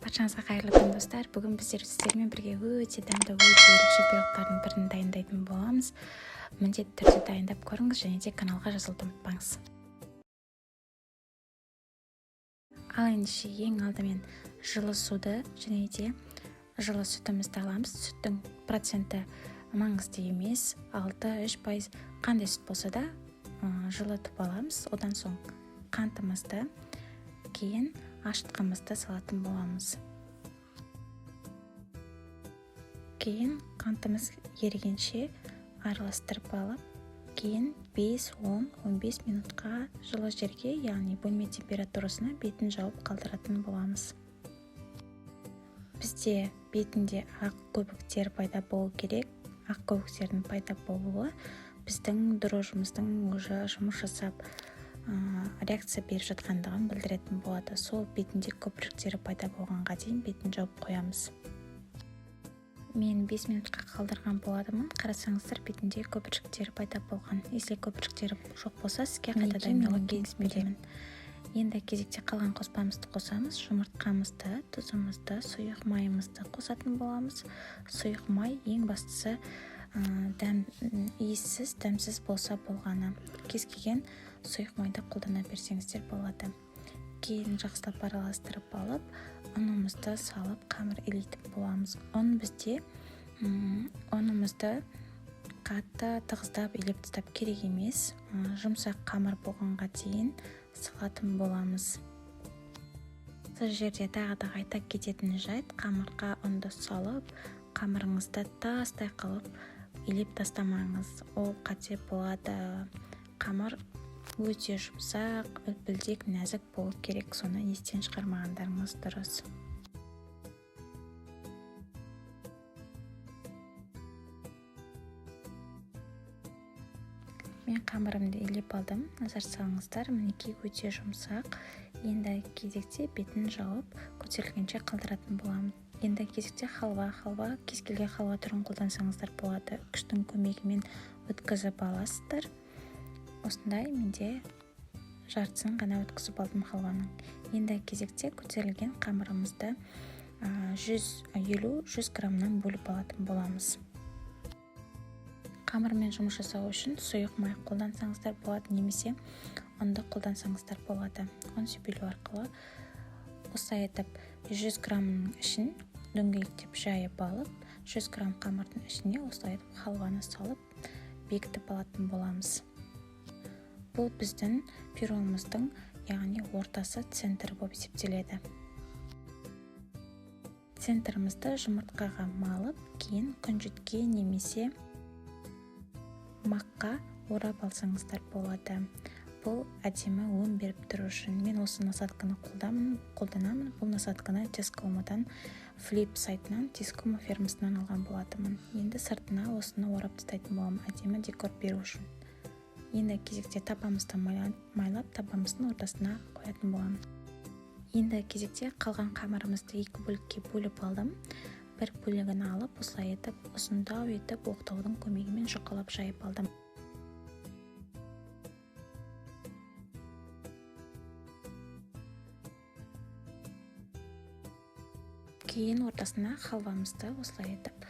Баршаңызға қайырлы күн достар. Бүгін біздер сіздермен бірге өте дәмді, өте ерекше пирогтардың бірін дайындайтын боламыз. Міндетті түрде дайындап көріңіз және де каналға жазылуды ұмытпаңыз. Ал ендеше ең алдымен жылы суды және де жылы сүтімізді аламыз. Сүттің проценті маңызды емес, 6-3%. Қандай сүт болса да жылытып аламыз. Одан соң қантымызды, кейін ашытқымызды салатын боламыз. Кейін қантымыз ерігенше араластырып алып, кейін 5-10-15 минутқа жылы жерге, яғни бөлме температурасына бетін жауып қалдыратын боламыз. Бізде бетінде ақ көбіктер пайда болу керек. Ақ көбіктердің пайда болуы біздің дрожжымыздың уже жұмыс жасап реакция беріп жатқандығын білдіретін болады. Сол бетінде көпіршіктері пайда болғанға дейін бетін жауып қоямыз. Мен 5 минутқа қалдырған боладымын. Қарасаңыздар, бетінде көпіршіктері пайда болған. Если көпіршіктері жоқ болса, сізге қайта дайындауға кеңес беремін. Енді кезекте қалған қоспамызды қосамыз. Жұмыртқамызды, тұзымызды, сұйық майымызды қосатын боламыз. Сұйық май ең бастысы иіссіз, дәмсіз болса болғаны. Кез келген сұйық майды қолдана берсеңіздер болады. Кейін жақсылап араластырып алып, ұнымызды салып қамыр илейтін боламыз. Ұнымызды қатты тығыздап илеп тастап керек емес, жұмсақ қамыр болғанға дейін салатын боламыз. Сол жерде тағы да айта кететін жайт, қамырға ұнды салып, қамырыңызды тастай қылып илеп тастамаңыз. Ол қате болады. Қамыр өте жұмсақ, үлпілдек, нәзік болу керек. Соны естен шығармағандарыңыз дұрыс. Мен қамырымды илеп алдым. Назар салыңыздар, мінекей өте жұмсақ. Енді кезекте бетін жауып, көтерілгенше қалдыратын боламын. Енді кезекте халва, кез келген халва түрін қолдансаңыздар болады. Күштің көмегімен өткізіп аласыздар. Осындай менде жартысын ғана өткізіп алдым халваның. Енді кезекте көтерілген қамырымызды 150-100 граммнан бөліп алатын боламыз. Қамырмен жұмыс жасау үшін сұйық май қолдансаңыздар болады, немесе ұнды қолдансаңыздар болады. Ұн себелеу арқылы осылай етіп 100 граммның ішін дөңгелектеп жайып алып, 100 грамм қамырдың ішіне осылай етіп халваны салып бекітіп алатын боламыз. Бұл біздің пирогымыздың, яғни ортасы, центрі болып есептеледі. Центрімізді жұмыртқаға малып, кейін күнжітке немесе макқа орап алсаңыздар болады. Бұл әдемі өң беріп тұру үшін. Мен осы насадканы қолданамын. Бұл насадканы Тескомадан, Flip сайтынан, Тескома фермасынан алған болатымын. Енді сыртына осыны орап тастайтын боламын, әдемі декор беру үшін. Енді кезекте табамызды майлап, табамыздың ортасына қоятын боламын. Енді кезекте қалған қамырымызды 2 бөлікке бөліп алдым. Бір бөлігін алып, осылай етіп, ұзындау етіп, оқтаудың көмегімен жұқалап жайып алдым. Кейін ортасына халвамызды осылай етіп,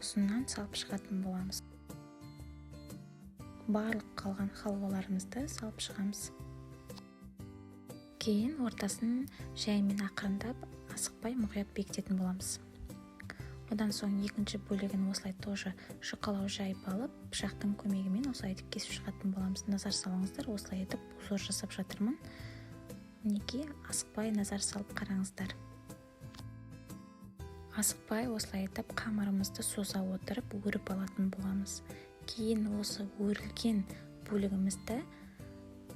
ұзыннан салып шығатын боламыз. Барлық қалған халваларымызды салып шығамыз. Кейін ортасын жаймен ақырындап, асықпай мұқият бекітетін боламыз. Одан соң екінші бөлігін осылай тоже жұқалау жайып алып, пышақтың көмегімен осылай етіп кесіп шығатын боламыз. Назар салыңыздар, осылай етіп узор жасап жатырмын. Мінекей, асықпай назар салып қараңыздар. Асықпай осылай етіп қамырымызды соза отырып өріп алатын боламыз. Кейін осы өрілген бөлігімізді,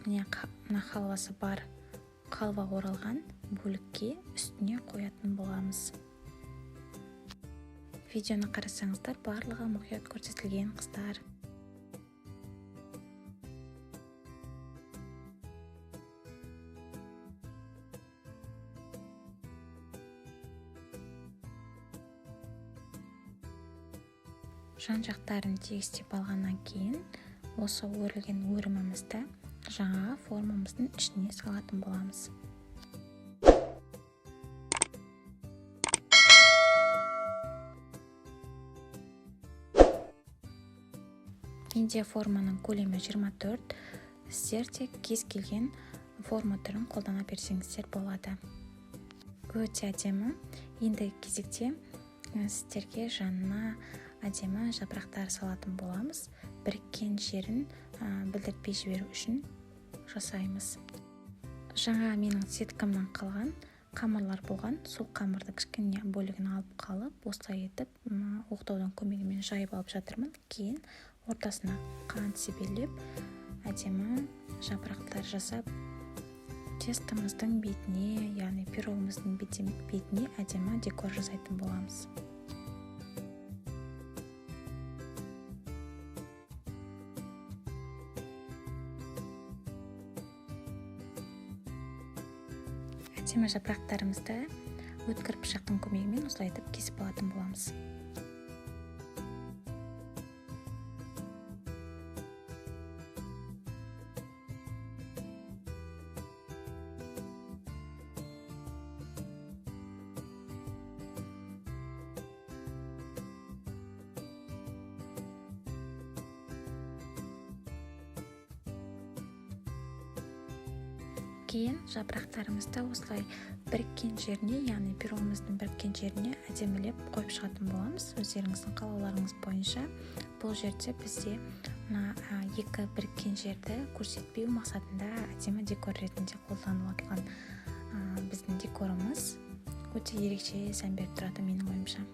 мына халвасы бар, халва оралған бөлікке үстіне қоятын боламыз. Видеоны қарасаңыздар, барлығы мұқият көрсетілген қыздар. Жан жақтарын тегістеп алғаннан кейін, осы өрілген өрімімізді жаңа формамыздың ішіне салатын боламыз. менде форманың көлемі 24. Сіздер тек кез келген форма түрін қолдана берсеңіздер болады. Өте әдемі. Енді кезекте сіздерге жанына әдемі жапырақтар салатын боламыз. Біріккен жерін білдіртпей жіберу үшін жасаймыз. Жаңа менің сеткамнан қалған қамырлар болған. Сол қамырды кішкене бөлігін алып қалып, осылай етіп оқтаудың көмегімен жайып алып жатырмын. Кейін ортасына қант себелеп, әдемі жапырақтар жасап, тестамыздың бетіне, яғни пирогымыздың бетіне әдемі декор жасайтын боламыз. Әдемі жапырақтарымызды өткір пышақтың көмегімен осылай етіп кесіп алатын боламыз. Кейін жапырақтарымызды осылай біріккен жеріне, яғни пирогымыздың біріккен жеріне әдемілеп қойып шығатын боламыз. Өздеріңіздің қалауларыңыз бойынша бұл жерде бізде екі біріккен жерді көрсетпеу мақсатында әдемі декор ретінде қолданылған біздің декорымыз өте ерекше сән беріп тұрады менің ойымша.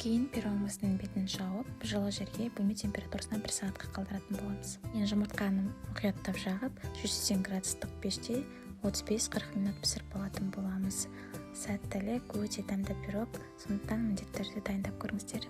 Кейін пирогымыздың бетін жауып, жылы жерге бөлме температурасына 1 сағатқа қалдыратын боламыз. Енді жұмыртқаны мұқияттап жағып, 180 градустық пеште 35-40 минут пісіріп алатын боламыз. Сәттілік, өте дәмді пирог, сондықтан міндетті түрде дайындап көріңіздер.